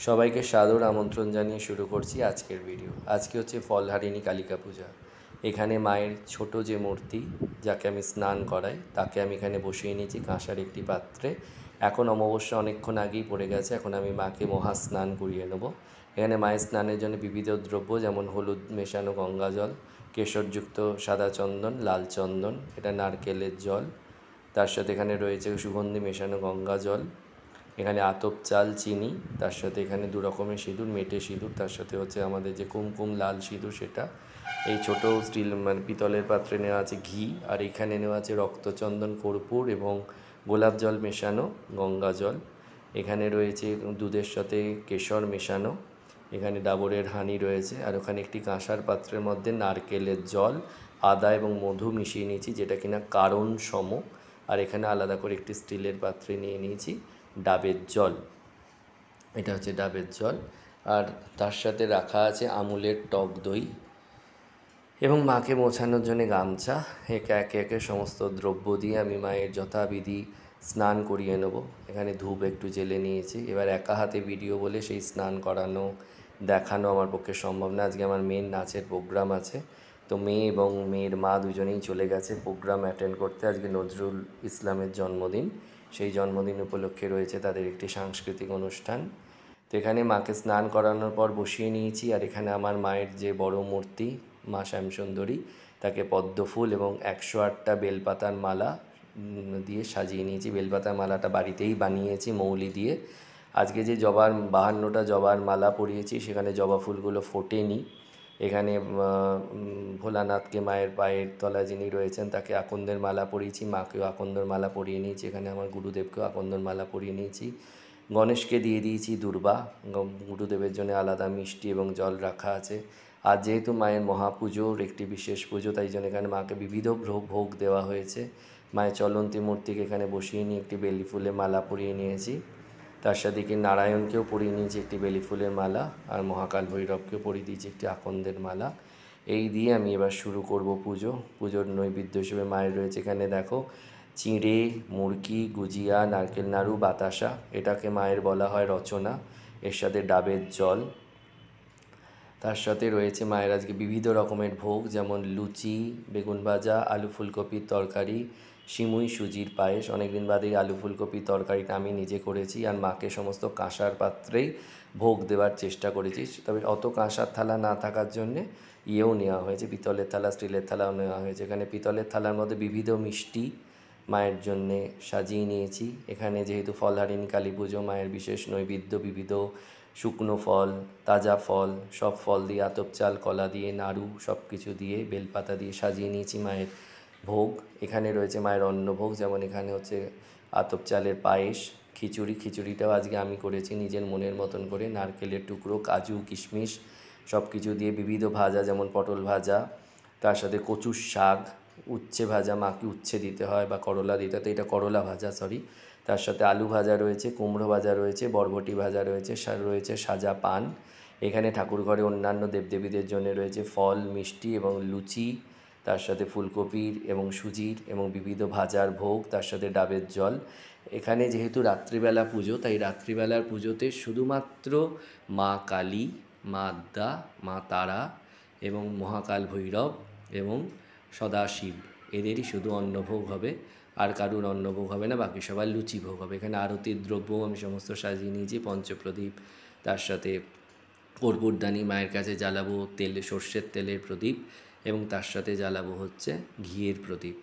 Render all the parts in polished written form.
সবাইকে সাদর আমন্ত্রণ জানিয়ে শুরু করছি আজকের ভিডিও। আজকে হচ্ছে ফলহারিণী কালিকা পূজা। এখানে মায়ের ছোট যে মূর্তি, যাকে আমি স্নান করাই, তাকে আমি এখানে বসিয়ে নিয়েছি কাঁসার একটি পাত্রে। এখন অমাবস্যা অনেকক্ষণ আগেই পড়ে গেছে, এখন আমি মাকে মহা স্নান করিয়ে নেব। এখানে মায়ের স্নানের জন্য বিবিধ দ্রব্য, যেমন হলুদ মেশানো গঙ্গা জল, কেশরযুক্ত সাদা চন্দন, লাল চন্দন, এটা নারকেলের জল, তার সাথে এখানে রয়েছে সুগন্ধি মেশানো গঙ্গা জল, এখানে আতপ চাল, চিনি, তার সাথে এখানে দু রকমের সিঁদুর, মেটে সিঁদুর, তার সাথে হচ্ছে আমাদের যে কুমকুম লাল সিঁদুর সেটা। এই ছোটো স্টিল পিতলের পাত্রে নেওয়া আছে ঘি, আর এখানে নেওয়া আছে রক্তচন্দন, কর্পূর এবং গোলাপ জল মেশানো গঙ্গা জল। এখানে রয়েছে দুধের সাথে কেশর মেশানো, এখানে ডাবরের হানি রয়েছে, আর ওখানে একটি কাঁসার পাত্রের মধ্যে নারকেলের জল, আদা এবং মধু মিশিয়ে নিয়েছি, যেটা কিনা কারণ সম। আর এখানে আলাদা করে একটি স্টিলের পাত্রে নিয়ে নিয়েছি ডাবের জল, এটা হচ্ছে ডাবের জল। আর তার সাথে রাখা আছে আমুলের টক দই এবং মাকে মোছানোর জন্য গামছা। একে একে সমস্ত দ্রব্য দিয়ে আমি মায়ের যথাবিধি স্নান করিয়ে নেব। এখানে ধূপ একটু জেলে নিয়েছি। এবার একা হাতে ভিডিও বলে সেই স্নান করানো দেখানো আমার পক্ষে সম্ভব না। আজকে আমার মেয়ের নাচের প্রোগ্রাম আছে, তো মেয়ে এবং মেয়ের মা দুজনেই চলে গেছে প্রোগ্রাম অ্যাটেন্ড করতে। আজকে নজরুল ইসলামের জন্মদিন, সেই জন্মদিন উপলক্ষে রয়েছে তাদের একটি সাংস্কৃতিক অনুষ্ঠান। তো এখানে মাকে স্নান করানোর পর বসিয়ে নিয়েছি। আর এখানে আমার মায়ের যে বড় মূর্তি মা শ্যামসুন্দরী, তাকে পদ্মফুল এবং 108টা বেলপাতার মালা দিয়ে সাজিয়ে নিয়েছি। বেলপাতার মালাটা বাড়িতেই বানিয়েছি মৌলি দিয়ে। আজকে যে জবার 52টা জবার মালা পরিয়েছি, সেখানে জবা ফুলগুলো ফোটেনি। এখানে ভোলানাথকে মায়ের পায়ের তলায় যিনি রয়েছেন তাকে আকন্দের মালা পরিয়েছি, মাকেও আকন্দর মালা পরিয়ে নিয়েছি। এখানে আমার গুরুদেবকেও আকন্দর মালা পরিয়ে নিয়েছি। গণেশকে দিয়ে দিয়েছি দুর্বা, গুরুদেবের জন্য আলাদা মিষ্টি এবং জল রাখা আছে। আর যেহেতু মায়ের মহাপুজোর একটি বিশেষ পুজো, তাই জন্য এখানে মাকে বিবিধ ভোগ দেওয়া হয়েছে। মায়ের চলন্তি মূর্তিকে এখানে বসিয়ে নিয়ে একটি বেলি ফুলের মালা পরিয়ে নিয়েছি, তার সাথে কি নারায়ণকেও পরিয়ে নিয়েছি একটি বেলি ফুলের মালা, আর মহাকাল ভৈরবকেও পরিয়ে দিয়েছি একটি আকন্দের মালা। এই দিয়ে আমি এবার শুরু করব পুজো। পুজোর নৈবেদ্য হিসেবে মায়ের রয়েছে এখানে দেখো চিঁড়ে, মুরকি, গুজিয়া, নারকেল নাড়ু, বাতাসা, এটাকে মায়ের বলা হয় রচনা। এর সাথে ডাবের জল, তার সাথে রয়েছে মায়ের আজকে বিবিধ রকমের ভোগ, যেমন লুচি, বেগুন ভাজা, আলু ফুলকপির তরকারি, সিমুই সুজির পায়েস। অনেকদিন বাদে এই আলু ফুলকপির তরকারিটা আমি নিজে করেছি, আর মাকে সমস্ত কাঁসার পাত্রেই ভোগ দেওয়ার চেষ্টা করেছি। তবে অত কাঁসার থালা না থাকার জন্যে ইয়েও নেওয়া হয়েছে, পিতলের থালা, স্টিলের থালাও নেওয়া হয়েছে। এখানে পিতলের থালার মধ্যে বিবিধ মিষ্টি মায়ের জন্যে সাজিয়ে নিয়েছি। এখানে যেহেতু ফলহারিণী কালী পুজো, মায়ের বিশেষ নৈবেদ্য বিবিধ শুকনো ফল, তাজা ফল, সব ফল দিয়ে, আতপ চাল, কলা দিয়ে, নাড়ু সব কিছু দিয়ে, বেলপাতা দিয়ে সাজিয়ে নিয়েছি মায়ের ভোগ। এখানে রয়েছে মায়ের অন্নভোগ, যেমন এখানে হচ্ছে আতপ চালের পায়েস, খিচুড়িটাও আজকে আমি করেছি নিজের মনের মতন করে, নারকেলের টুকরো, কাজু, কিশমিশ সব কিছু দিয়ে, বিবিধ ভাজা যেমন পটল ভাজা, তার সাথে কচুর শাক, উচ্ছে ভাজা, মাকে উচ্ছে দিতে হয় বা করলা দিতে হয়, তো এটা করলা ভাজা সরি, তার সাথে আলু ভাজা রয়েছে, কুমড়ো ভাজা রয়েছে, বরবটি ভাজা রয়েছে, রয়েছে সাজা পান। এখানে ঠাকুরঘরে অন্যান্য দেবদেবীদের জন্য রয়েছে ফল, মিষ্টি এবং লুচি, তার সাথে ফুলকপির এবং সুজির এবং বিবিধ ভাজার ভোগ, তার সাথে ডাবের জল। এখানে যেহেতু রাত্রিবেলা পুজো, তাই রাত্রিবেলার পুজোতে শুধুমাত্র মা কালী, মা আদ্যা, মা তারা এবং মহাকাল ভৈরব এবং সদাশিব, এদেরই শুধু অন্নভোগ হবে, আর কারুর অন্নভোগ হবে না, বাকি সবার লুচি ভোগ হবে। এখানে আরতির দ্রব্যও আমি সমস্ত সাজিয়ে নিয়েছি, পঞ্চপ্রদীপ, তার সাথে কর্পূরদানি, মায়ের কাছে জ্বালাবো সর্ষের তেলের প্রদীপ এবং তার সাথে জ্বালাবো হচ্ছে ঘিয়ের প্রদীপ।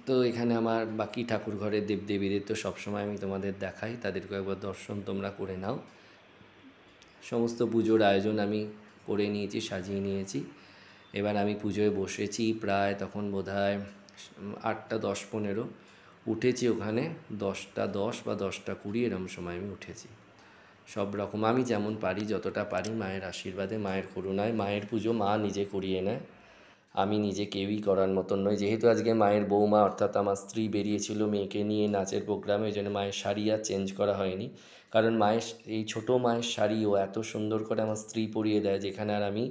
তো এখানে আমার বাকি ঠাকুর ঘরের দেবদেবীদের তো সবসময় আমি তোমাদের দেখাই, তাদেরকে একবার দর্শন তোমরা করে নাও। সমস্ত পুজোর আয়োজন আমি করে নিয়েছি, সাজিয়ে নিয়েছি। এবার আমি পুজোয় বসেছি প্রায় তখন বোধহয় 8টা 10-15, উঠেছি ওখানে 10টা 10 বা 10টা 20 এরকম সময় আমি উঠেছি। সব রকম আমি যেমন পারি, যতটা পারি মায়ের আশীর্বাদে, মায়ের করুণায়। মায়ের পুজো মা নিজে করিয়ে নেয়, আমি নিজে কেউই করার মতন নয়। যেহেতু আজকে মায়ের বৌমা অর্থাৎ আমার স্ত্রী বেরিয়েছিল মেয়েকে নিয়ে নাচের প্রোগ্রামে, ওই জন্য মায়ের শাড়ি আর চেঞ্জ করা হয়নি, কারণ মায়ের এই ছোটো মায়ের শাড়িও এত সুন্দর করে আমার স্ত্রী পরিয়ে দেয়, যেখানে আর আমি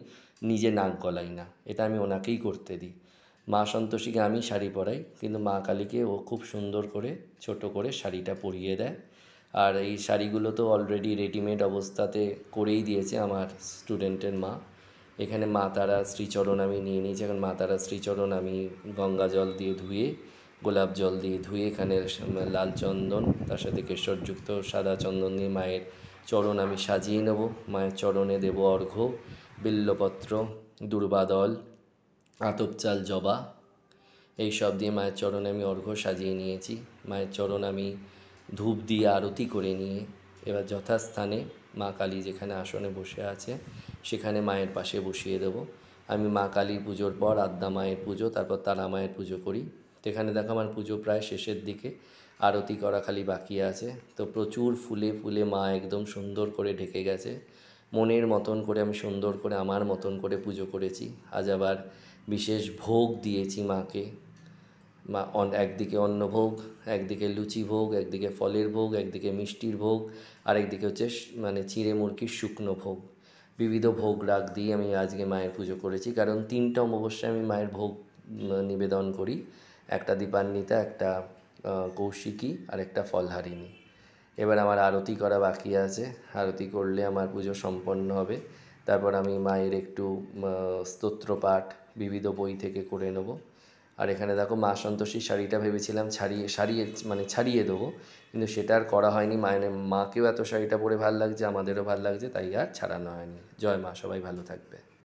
নিজে নাক গলাই না, এটা আমি ওনাকেই করতে দিই। মা সন্তোষীকে আমি শাড়ি পরাই, কিন্তু মা কালীকে ও খুব সুন্দর করে ছোট করে শাড়িটা পরিয়ে দেয়। আর এই শাড়িগুলো তো অলরেডি রেডিমেড অবস্থাতে করেই দিয়েছে আমার স্টুডেন্টের মা। এখানে মা তারা শ্রীচরণ আমি নিয়ে নিয়েছি। এখন মা তারা শ্রীচরণ আমি গঙ্গা জল দিয়ে ধুয়ে, গোলাপ জল দিয়ে ধুয়ে, এখানে লাল চন্দন তার সাথে কেশরযুক্ত সাদা চন্দন দিয়ে মায়ের চরণ আমি সাজিয়ে নেব। মায়ের চরণে দেব অর্ঘ্য, বিল্লপত্র, দুর্বাদল, আতপ চাল, জবা, এই সব দিয়ে মায়ের চরণে আমি অর্ঘ্য সাজিয়ে নিয়েছি। মায়ের চরণ আমি ধূপ দিয়ে আরতি করে নিয়ে এবার যথাস্থানে মা কালী যেখানে আসনে বসে আছে সেখানে মায়ের পাশে বসিয়ে দেব। আমি মা কালীর পুজোর পর আদ্যা মায়ের পুজো, তারপর তারা মায়ের পুজো করি। তো এখানে দেখো আমার পুজো প্রায় শেষের দিকে, আরতি করা খালি বাকি আছে। তো প্রচুর ফুলে ফুলে মা একদম সুন্দর করে ঢেকে গেছে। মনের মতন করে আমি সুন্দর করে আমার মতন করে পুজো করেছি। আজ আবার বিশেষ ভোগ দিয়েছি মাকে। মা একদিকে অন্নভোগ, একদিকে লুচি ভোগ, একদিকে ফলের ভোগ, একদিকে মিষ্টির ভোগ, আর একদিকে হচ্ছে মানে চিঁড়ে মুরগির শুকনো ভোগ। বিবিধ ভোগ রাগ দিয়ে আমি আজকে মায়ের পুজো করেছি, কারণ 3টা অমাবস্যায় আমি মায়ের ভোগ নিবেদন করি। একটা দীপান্বিতা, একটা কৌশিকী, আর একটা ফলহারিণী। এবার আমার আরতি করা বাকি আছে। আরতি করলে আমার পুজো সম্পন্ন হবে। তারপর আমি মায়ের একটু স্তোত্র পাঠ বিবিধ বই থেকে করে নেব। আর এখানে দেখো মা সন্তোষীর শাড়িটা ভেবেছিলাম ছাড়িয়ে দেবো, কিন্তু সেটা আর করা হয়নি। মাকেও এত শাড়িটা পরে ভালো লাগছে, আমাদেরও ভালো লাগছে, তাই আর ছাড়ানো হয়নি। জয় মা, সবাই ভালো থাকবে।